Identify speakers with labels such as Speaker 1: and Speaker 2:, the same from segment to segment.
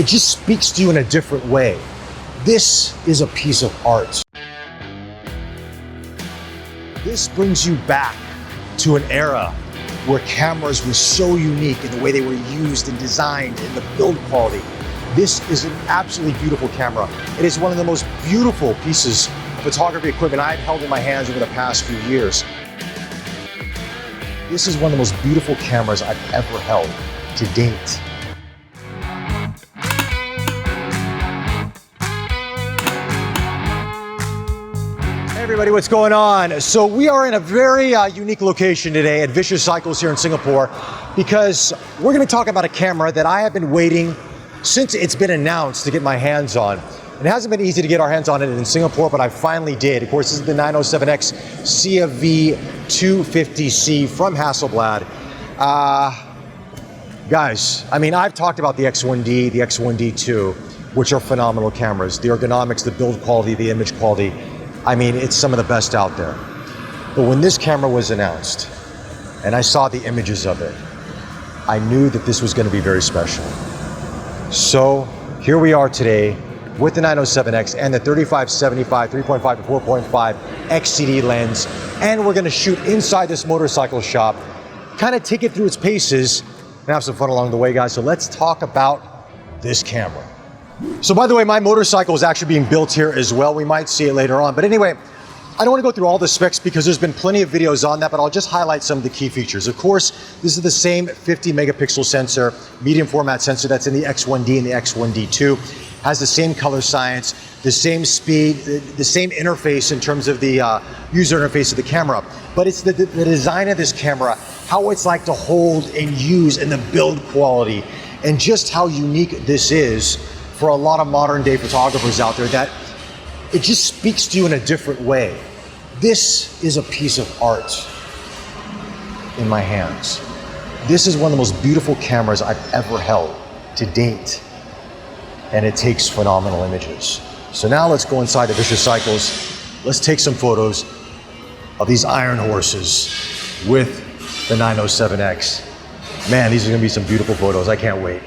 Speaker 1: it just speaks to you in a different way. This is a piece of art. This brings you back to an era where cameras were so unique in the way they were used and designed and the build quality. This is an absolutely beautiful camera. It is one of the most beautiful pieces of photography equipment I've held in my hands over the past few years. This is one of the most beautiful cameras I've ever held to date. Hey everybody, what's going on? So we are in a very unique location today at Vicious Cycles here in Singapore because we're going to talk about a camera that I have been waiting since it's been announced to get my hands on. It hasn't been easy to get our hands on it in Singapore, but I finally did. Of course, this is the 907X CFV 250C from Hasselblad. Guys, I mean, I've talked about the X1D, the X1D2, which are phenomenal cameras. The ergonomics, the build quality, the image quality. I mean, it's some of the best out there. But when this camera was announced and I saw the images of it, I knew that this was going to be very special. So here we are today with the 907X and the 35-75, 3.5 to 4.5 XCD lens. And we're going to shoot inside this motorcycle shop, kind of take it through its paces and have some fun along the way, guys. So let's talk about this camera. So by the way, my motorcycle is actually being built here as well. We might see it later on. But anyway, I don't want to go through all the specs because there's been plenty of videos on that, but I'll just highlight some of the key features. Of course, this is the same 50 megapixel sensor, medium format sensor that's in the X1D and the X1D2. Has the same color science, the same speed, the same interface in terms of the user interface of the camera. But it's the design of this camera, how it's like to hold and use, and the build quality, and just how unique this is for a lot of modern day photographers out there, that it just speaks to you in a different way. This is a piece of art in my hands. This is one of the most beautiful cameras I've ever held to date. And it takes phenomenal images. So now let's go inside the Vicious Cycles. Let's take some photos of these iron horses with the 907X. Man, these are gonna be some beautiful photos. I can't wait.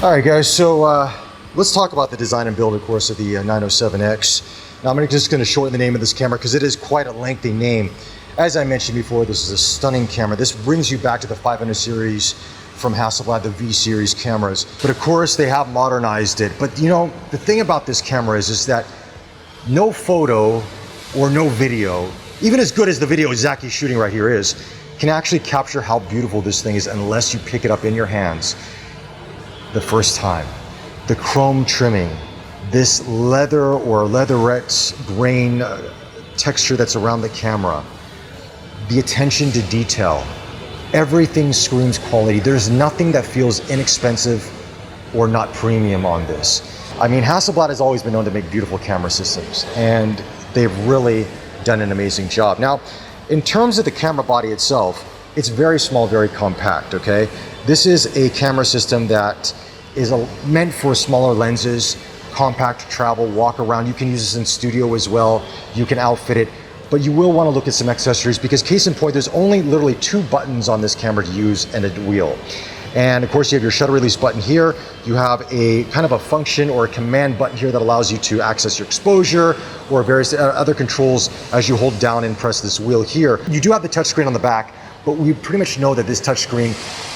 Speaker 1: All right, guys, so let's talk about the design and build, of course, of the 907X. Now, I'm just going to shorten the name of this camera because it is quite a lengthy name. As I mentioned before, this is a stunning camera. This brings you back to the 500 series from Hasselblad, the V series cameras. But of course, they have modernized it. But you know, the thing about this camera is that no photo or no video, even as good as the video Zaki's shooting right here is, can actually capture how beautiful this thing is unless you pick it up in your hands the first time. The chrome trimming, this leather or leatherette grain texture that's around the camera, the attention to detail, everything screams quality. There's nothing that feels inexpensive or not premium on this. I mean, Hasselblad has always been known to make beautiful camera systems, and they've really done an amazing job. Now, in terms of the camera body itself, it's very small, very compact, okay? This is a camera system that is meant for smaller lenses, compact travel, walk around. You can use this in studio as well. You can outfit it, but you will want to look at some accessories because case in point, there's only literally 2 buttons on this camera to use and a wheel. And of course, you have your shutter release button here. You have a kind of a function or a command button here that allows you to access your exposure or various other controls as you hold down and press this wheel here. You do have the touchscreen on the back, but we pretty much know that this touchscreen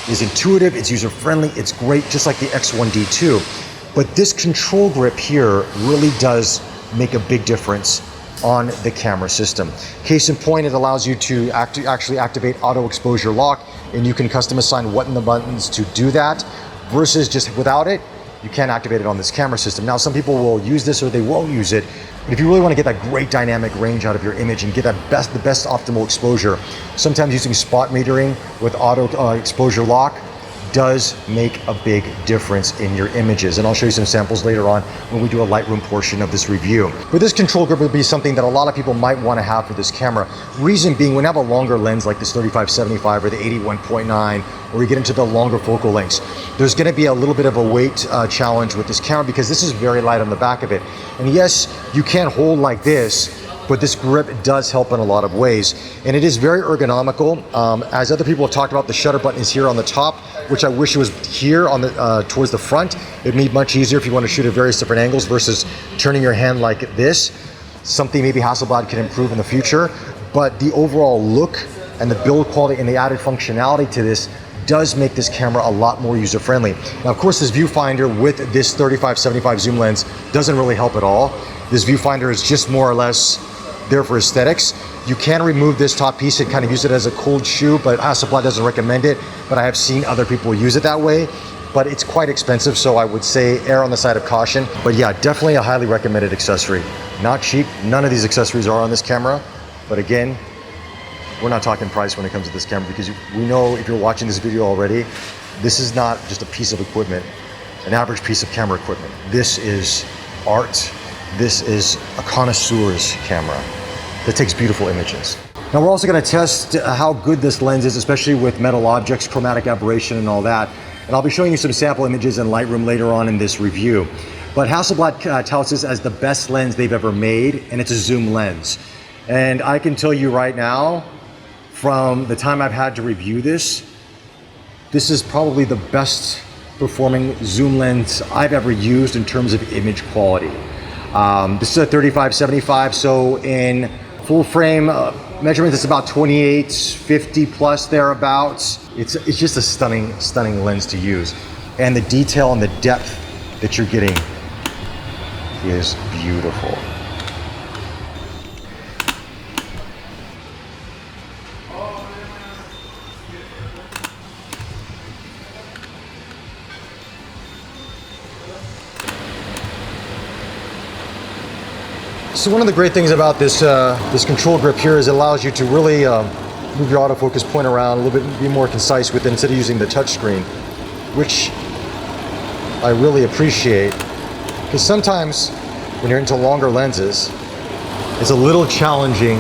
Speaker 1: is intuitive, it's user-friendly, it's great, just like the X1D2. But this control grip here really does make a big difference on the camera system. Case in point, it allows you to actually activate auto exposure lock, and you can custom assign what in the buttons to do that, versus just without it, you can't activate it on this camera system. Now, some people will use this or they won't use it, but if you really want to get that great dynamic range out of your image and get that the best optimal exposure, sometimes using spot metering with auto exposure lock does make a big difference in your images. And I'll show you some samples later on when we do a Lightroom portion of this review. But this control grip would be something that a lot of people might want to have for this camera. Reason being, when you have a longer lens like this 35-75 or the 81.9, or we get into the longer focal lengths, there's going to be a little bit of a weight challenge with this camera because this is very light on the back of it. And yes, you can hold like this, but this grip does help in a lot of ways. And it is very ergonomical. As other people have talked about, the shutter button is here on the top, which I wish it was here on the towards the front. It'd be much easier if you want to shoot at various different angles versus turning your hand like this. Something maybe Hasselblad can improve in the future. But the overall look and the build quality and the added functionality to this does make this camera a lot more user-friendly. Now, of course, this viewfinder with this 35-75 zoom lens doesn't really help at all. This viewfinder is just more or less there for aesthetics. You can remove this top piece and kind of use it as a cold shoe, but Hasselblad doesn't recommend it. But I have seen other people use it that way. But it's quite expensive, so I would say err on the side of caution. But yeah, definitely a highly recommended accessory. Not cheap. None of these accessories are on this camera. But again, we're not talking price when it comes to this camera, because we know if you're watching this video already, this is not just a piece of equipment, an average piece of camera equipment. This is art. This is a connoisseur's camera that takes beautiful images. Now we're also going to test how good this lens is, especially with metal objects, chromatic aberration and all that. And I'll be showing you some sample images in Lightroom later on in this review. But Hasselblad touts this as the best lens they've ever made, and it's a zoom lens. And I can tell you right now, from the time I've had to review this, this is probably the best performing zoom lens I've ever used in terms of image quality. This is a 35-75, so in full frame measurements, it's about 28-50 plus thereabouts. It's just a stunning lens to use. And the detail and the depth that you're getting is beautiful. So one of the great things about this this control grip here is it allows you to really move your autofocus point around a little bit, be more concise with it instead of using the touch screen, which I really appreciate, because sometimes when you're into longer lenses, it's a little challenging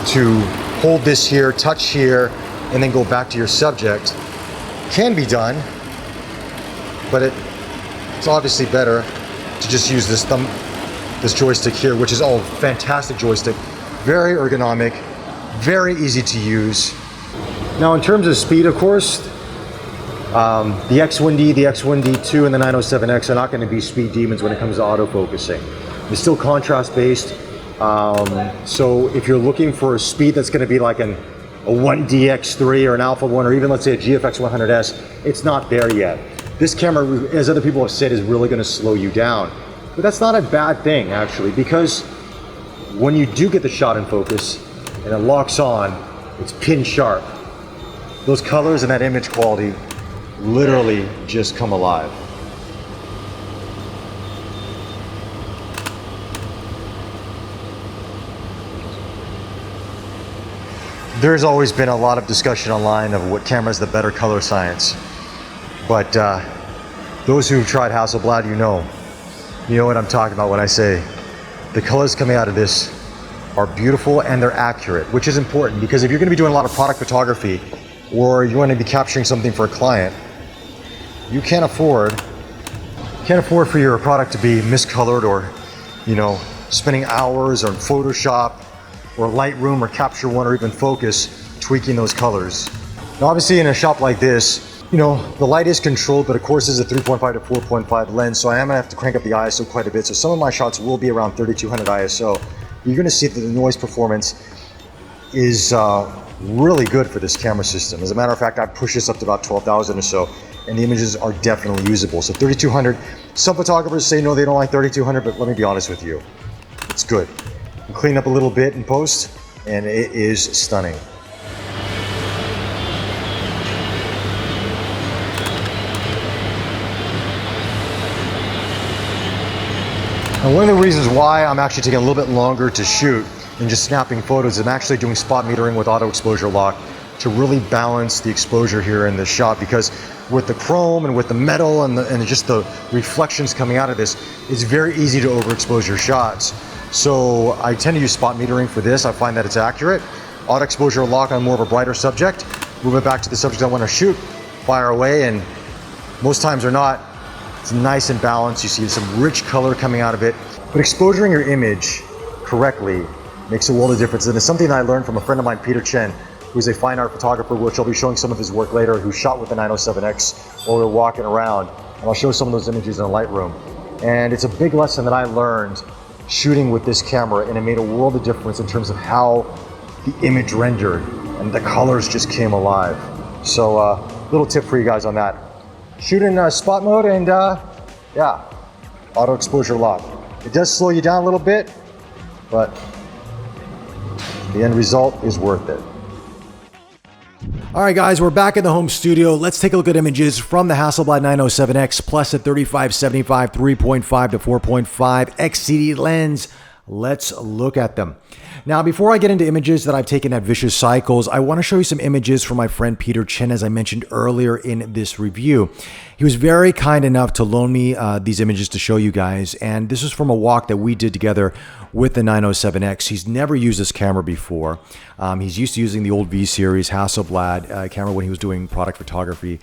Speaker 1: to hold this here, touch here, and then go back to your subject. Can be done, but it's obviously better to just use this joystick here, which is a fantastic joystick, very ergonomic, very easy to use. Now in terms of speed, of course, the X1D, the X1D2, and the 907X are not going to be speed demons when it comes to autofocusing. It's still contrast based, so if you're looking for a speed that's going to be like a 1DX3 or an Alpha 1, or even let's say a GFX 100S, it's not there yet. This camera, as other people have said, is really going to slow you down. But that's not a bad thing, actually, because when you do get the shot in focus and it locks on, it's pin sharp. Those colors and that image quality literally just come alive. There's always been a lot of discussion online of what camera is the better color science. But those who've tried Hasselblad, you know what I'm talking about when I say the colors coming out of this are beautiful and they're accurate, which is important, because if you're going to be doing a lot of product photography or you want to be capturing something for a client, you can't afford for your product to be miscolored, or spending hours on Photoshop or Lightroom or Capture One or even Focus tweaking those colors. Now obviously in a shop like this, the light is controlled, but of course this is a 3.5 to 4.5 lens, so I am going to have to crank up the ISO quite a bit. So some of my shots will be around 3200 ISO. You're going to see that the noise performance is really good for this camera system. As a matter of fact, I've pushed this up to about 12,000 or so, and the images are definitely usable. So 3200, some photographers say no, they don't like 3200, but let me be honest with you, it's good. You clean up a little bit in post, and it is stunning. And one of the reasons why I'm actually taking a little bit longer to shoot than just snapping photos is I'm actually doing spot metering with auto exposure lock to really balance the exposure here in this shot, because with the chrome and with the metal and just the reflections coming out of this, it's very easy to overexpose your shots. So I tend to use spot metering for this. I find that it's accurate. Auto exposure lock on more of a brighter subject. Move it back to the subject I want to shoot, fire away, and most times or not, it's nice and balanced. You see some rich color coming out of it. But exposuring your image correctly makes a world of difference. And it's something that I learned from a friend of mine, Peter Chen, who's a fine art photographer, which I'll be showing some of his work later, who shot with the 907X while we were walking around. And I'll show some of those images in Lightroom. And it's a big lesson that I learned shooting with this camera, and it made a world of difference in terms of how the image rendered and the colors just came alive. So little tip for you guys on that. Shoot in spot mode and yeah, auto exposure lock. It does slow you down a little bit, but the end result is worth it.
Speaker 2: All right, guys, we're back in the home studio. Let's take a look at images from the Hasselblad 907X plus a 35-75 3.5 to 4.5 XCD lens. Let's look at them. Now, before I get into images that I've taken at vicious cycles, I want to show you some images from my friend Peter Chen, as I mentioned earlier in this review. He was very kind enough to loan me these images to show you guys, and this is from a walk that we did together with the 907X. He's never used this camera before. He's used to using the old V-series Hasselblad camera when he was doing product photography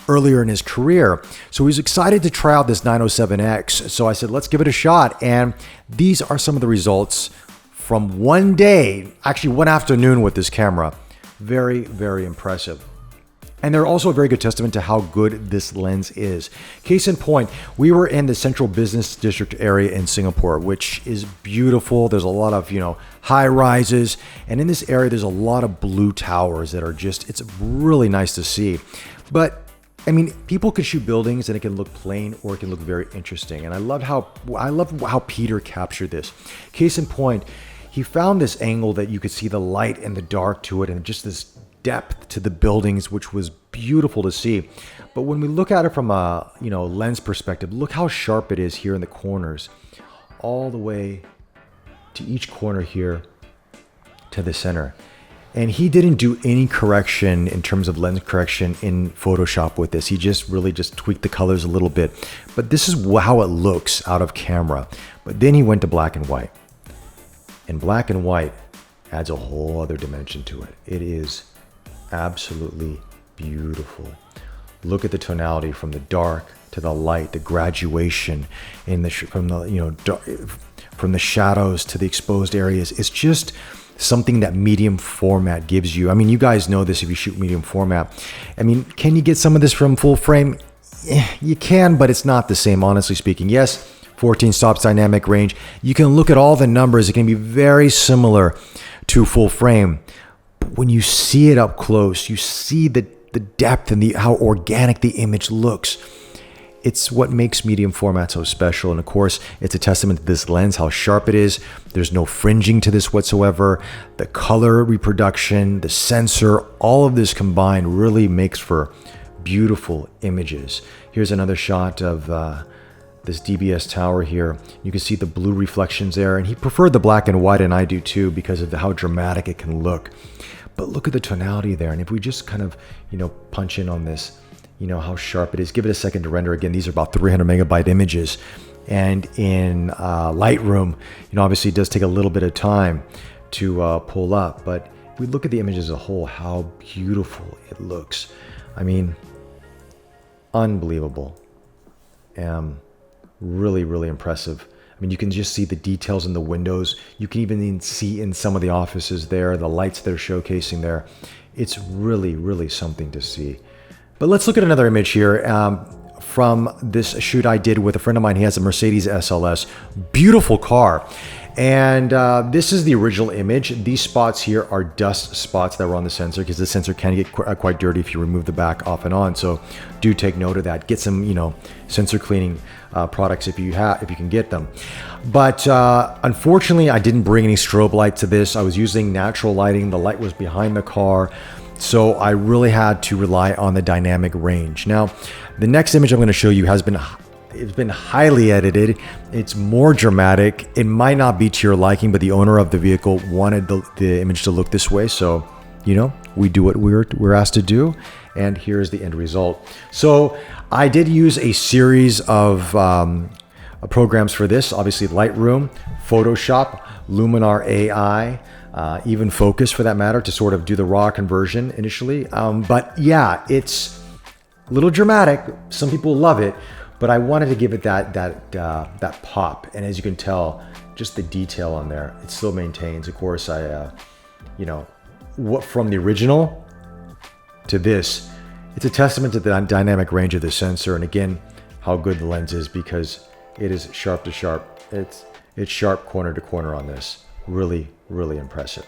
Speaker 2: earlier in his career. So he was excited to try out this 907X. So I said, let's give it a shot. And these are some of the results from one day, actually one afternoon with this camera. Very, very impressive. And they're also a very good testament to how good this lens is. Case in point, we were in the central business district area in Singapore, which is beautiful. There's a lot of, high rises. And in this area, there's a lot of blue towers that are just, it's really nice to see. But I mean, people can shoot buildings and it can look plain or it can look very interesting. And I love how Peter captured this. Case in point, he found this angle that you could see the light and the dark to it and just this depth to the buildings, which was beautiful to see. But when we look at it from a lens perspective, look how sharp it is here in the corners, all the way to each corner here to the center. And he didn't do any correction in terms of lens correction in Photoshop with this. He just really tweaked the colors a little bit. But this is how it looks out of camera. But then he went to black and white. And black and white adds a whole other dimension to it. It is absolutely beautiful. Look at the tonality from the dark to the light, the graduation in from the shadows to the exposed areas. It's just something that medium format gives you. I mean, you guys know this if you shoot medium format. I mean, can you get some of this from full frame? You can, but it's not the same, honestly speaking. Yes, 14 stops dynamic range. You can look at all the numbers. It can be very similar to full frame. But when you see it up close, you see the depth and how organic the image looks. It's what makes medium format so special. And of course, it's a testament to this lens, how sharp it is. There's no fringing to this whatsoever. The color reproduction, the sensor, all of this combined really makes for beautiful images. Here's another shot of this DBS tower here. You can see the blue reflections there. And he preferred the black and white, and I do too, because of how dramatic it can look. But look at the tonality there. And if we just kind of, punch in on this, how sharp it is. Give it a second to render. Again, these are about 300 megabyte images. And in Lightroom, obviously it does take a little bit of time to pull up. But if we look at the image as a whole, how beautiful it looks. I mean, unbelievable. Really, really impressive. I mean, you can just see the details in the windows. You can even see in some of the offices there, the lights they're showcasing there. It's really, really something to see. But let's look at another image here from this shoot I did with a friend of mine. He has a Mercedes SLS, beautiful car. And this is the original image. These spots here are dust spots that were on the sensor, because the sensor can get quite dirty if you remove the back off and on. So do take note of that. Get some, sensor cleaning products if you can get them. But unfortunately, I didn't bring any strobe light to this. I was using natural lighting. The light was behind the car. So I really had to rely on the dynamic range. Now, the next image I'm going to show you it's been highly edited. It's more dramatic. It might not be to your liking, but the owner of the vehicle wanted the image to look this way. So, we do what we're asked to do. And here's the end result. So I did use a series of programs for this, obviously Lightroom, Photoshop, Luminar AI, even Focus for that matter, to sort of do the raw conversion initially. But yeah, it's a little dramatic. Some people love it, but I wanted to give it that pop. And as you can tell, just the detail on there, it still maintains. Of course, what from the original to this, it's a testament to the dynamic range of the sensor, and again, how good the lens is, because it is sharp to sharp. It's sharp corner to corner on this. Really, really impressive.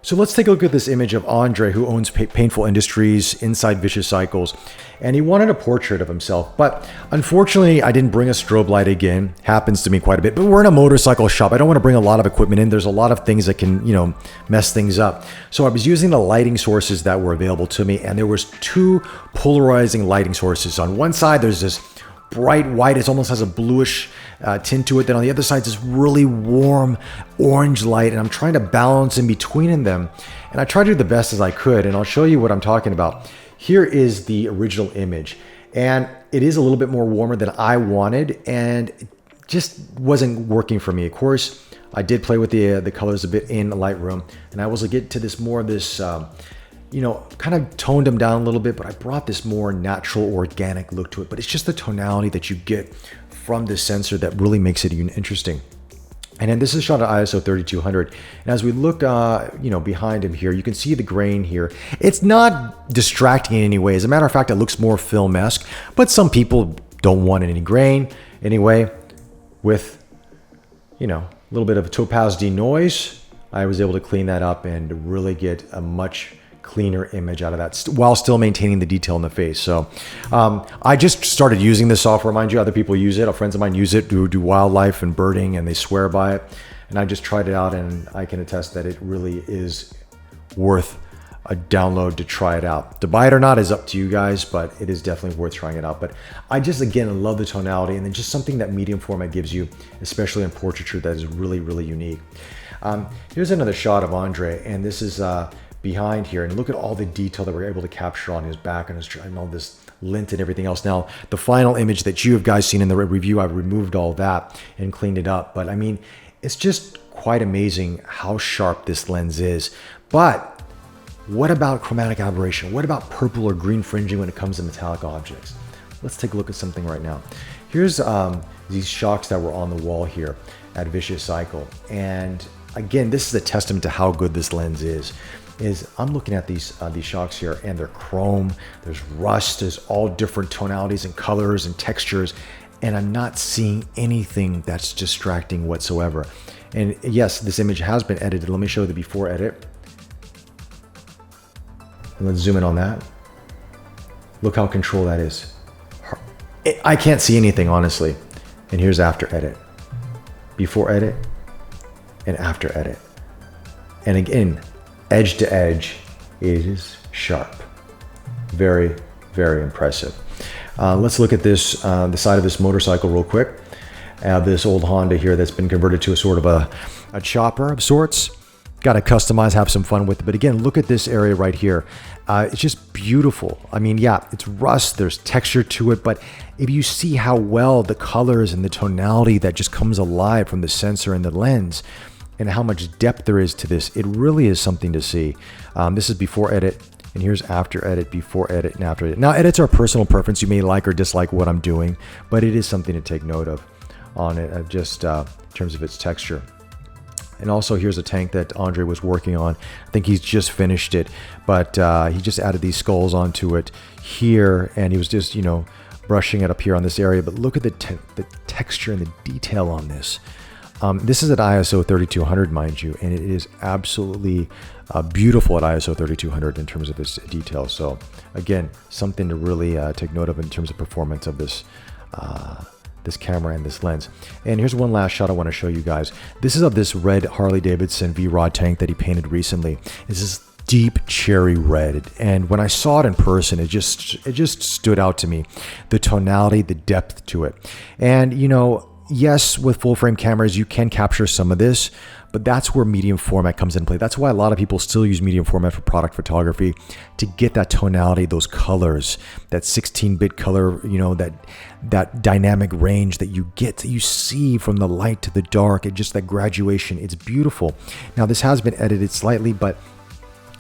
Speaker 2: So let's take a look at this image of Andre, who owns Painful Industries inside Vicious Cycles, and he wanted a portrait of himself, but unfortunately I didn't bring a strobe light again. Happens to me quite a bit, but we're in a motorcycle shop. I don't want to bring a lot of equipment in. There's a lot of things that can, mess things up. So I was using the lighting sources that were available to me, and there was two polarizing lighting sources. On one side, there's this bright white, it almost has a bluish tint to it. Then on the other side, this really warm orange light, and I'm trying to balance in between them. And I tried to do the best as I could, and I'll show you what I'm talking about. Here is the original image, and it is a little bit more warmer than I wanted, and it just wasn't working for me. Of course, I did play with the colors a bit in Lightroom, and I was to get to this more of this kind of toned them down a little bit, but I brought this more natural, organic look to it. But it's just the tonality that you get from this sensor that really makes it interesting. And then this is shot at ISO 3200. And as we look, behind him here, you can see the grain here. It's not distracting in any way. As a matter of fact, it looks more film-esque, but some people don't want any grain. Anyway, with, a little bit of topaz denoise, I was able to clean that up and really get a much cleaner image out of that while still maintaining the detail in the face. So I just started using this software. Mind you, other people use it. Friends of mine use it to do wildlife and birding, and they swear by it. And I just tried it out, and I can attest that it really is worth a download to try it out. To buy it or not is up to you guys, but it is definitely worth trying it out. But I just, again, love the tonality, and then just something that medium format gives you, especially in portraiture, that is really, really unique. Here's another shot of Andre, and this is behind here, and look at all the detail that we're able to capture on his back and his and all this lint and everything else. Now, the final image that you have guys seen in the review, I've removed all that and cleaned it up. But I mean, it's just quite amazing how sharp this lens is. But what about chromatic aberration? What about purple or green fringing when it comes to metallic objects? Let's take a look at something right now. Here's these shocks that were on the wall here at Vicious Cycle. And again, this is a testament to how good this lens is I'm looking at these shocks here, and they're chrome, there's rust, there's all different tonalities and colors and textures, and I'm not seeing anything that's distracting whatsoever. And yes, this image has been edited. Let me show you the before edit. And let's zoom in on that. Look how controlled that is. I can't see anything, honestly. And here's after edit. Before edit and after edit. And again, edge to edge, it is sharp. Very, very impressive. Let's look at this, the side of this motorcycle real quick. This old Honda here that's been converted to a sort of a chopper of sorts. Got to customize, have some fun with it. But again, look at this area right here. It's just beautiful. I mean, yeah, it's rust, there's texture to it, but if you see how well the colors and the tonality that just comes alive from the sensor and the lens, and how much depth there is to this, it really is something to see. This is before edit, and here's after edit, before edit, and after edit. Now, edits are personal preference. You may like or dislike what I'm doing, but it is something to take note of on it, just in terms of its texture. And also, here's a tank that Andre was working on. I think he's just finished it, but he just added these skulls onto it here, and he was just, brushing it up here on this area. But look at the texture and the detail on this. This is at ISO 3200, mind you, and it is absolutely beautiful at ISO 3200 in terms of its detail. So again, something to really take note of in terms of performance of this this camera and this lens. And here's one last shot I want to show you guys. This is of this red Harley-Davidson V-Rod tank that he painted recently. This is deep cherry red, and when I saw it in person, it just stood out to me. The tonality, the depth to it, and yes, with full frame cameras, you can capture some of this, but that's where medium format comes into play. That's why a lot of people still use medium format for product photography, to get that tonality, those colors, that 16-bit color, you know, that dynamic range that you get, that you see from the light to the dark, and just that graduation. It's beautiful. Now, this has been edited slightly, but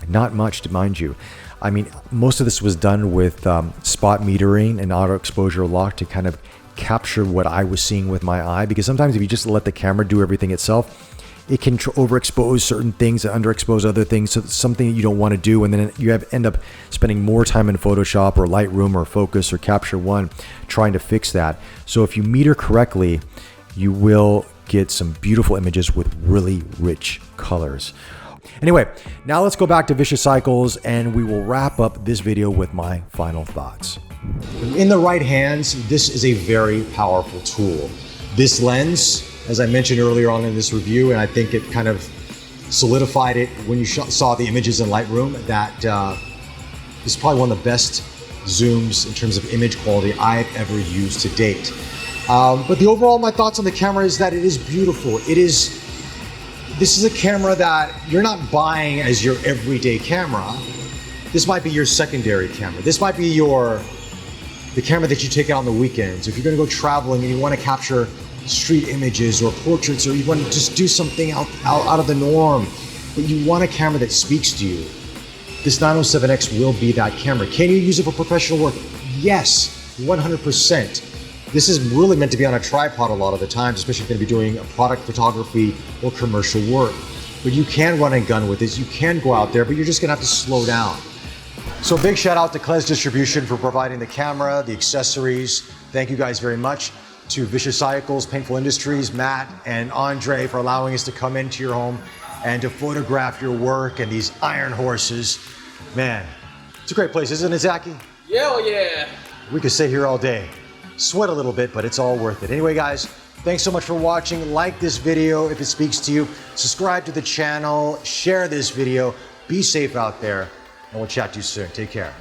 Speaker 2: not much, to mind you. I mean, most of this was done with spot metering and auto exposure lock to kind of capture what I was seeing with my eye, because sometimes if you just let the camera do everything itself, it can overexpose certain things and underexpose other things. So it's something you don't want to do, and then you end up spending more time in Photoshop or Lightroom or Focus or Capture One trying to fix that. So if you meter correctly, you will get some beautiful images with really rich colors. Anyway, now let's go back to Vicious Cycles, and we will wrap up this video with my final thoughts.
Speaker 1: In the right hands, this is a very powerful tool. This lens, as I mentioned earlier on in this review, and I think it kind of solidified it when you saw the images in Lightroom, that this is probably one of the best zooms in terms of image quality I've ever used to date. But the overall, my thoughts on the camera is that it is beautiful. This is a camera that you're not buying as your everyday camera. This might be your secondary camera. This might be the camera that you take out on the weekends. If you're gonna go traveling and you wanna capture street images or portraits, or you want to just do something out of the norm, but you want a camera that speaks to you, this 907X will be that camera. Can you use it for professional work? Yes, 100%. This is really meant to be on a tripod a lot of the times, especially if you're going to be doing product photography or commercial work. But you can run and gun with this. You can go out there, but you're just going to have to slow down. So big shout out to Klez Distribution for providing the camera, the accessories. Thank you guys very much. To Vicious Cycles, Painful Industries, Matt and Andre for allowing us to come into your home and to photograph your work and these iron horses. Man, it's a great place, isn't it, Zachy?
Speaker 3: Yeah, yeah.
Speaker 1: We could stay here all day. Sweat a little bit, but it's all worth it. Anyway, guys, thanks so much for watching. Like this video if it speaks to you. Subscribe to the channel. Share this video. Be safe out there, and we'll chat to you soon. Take care.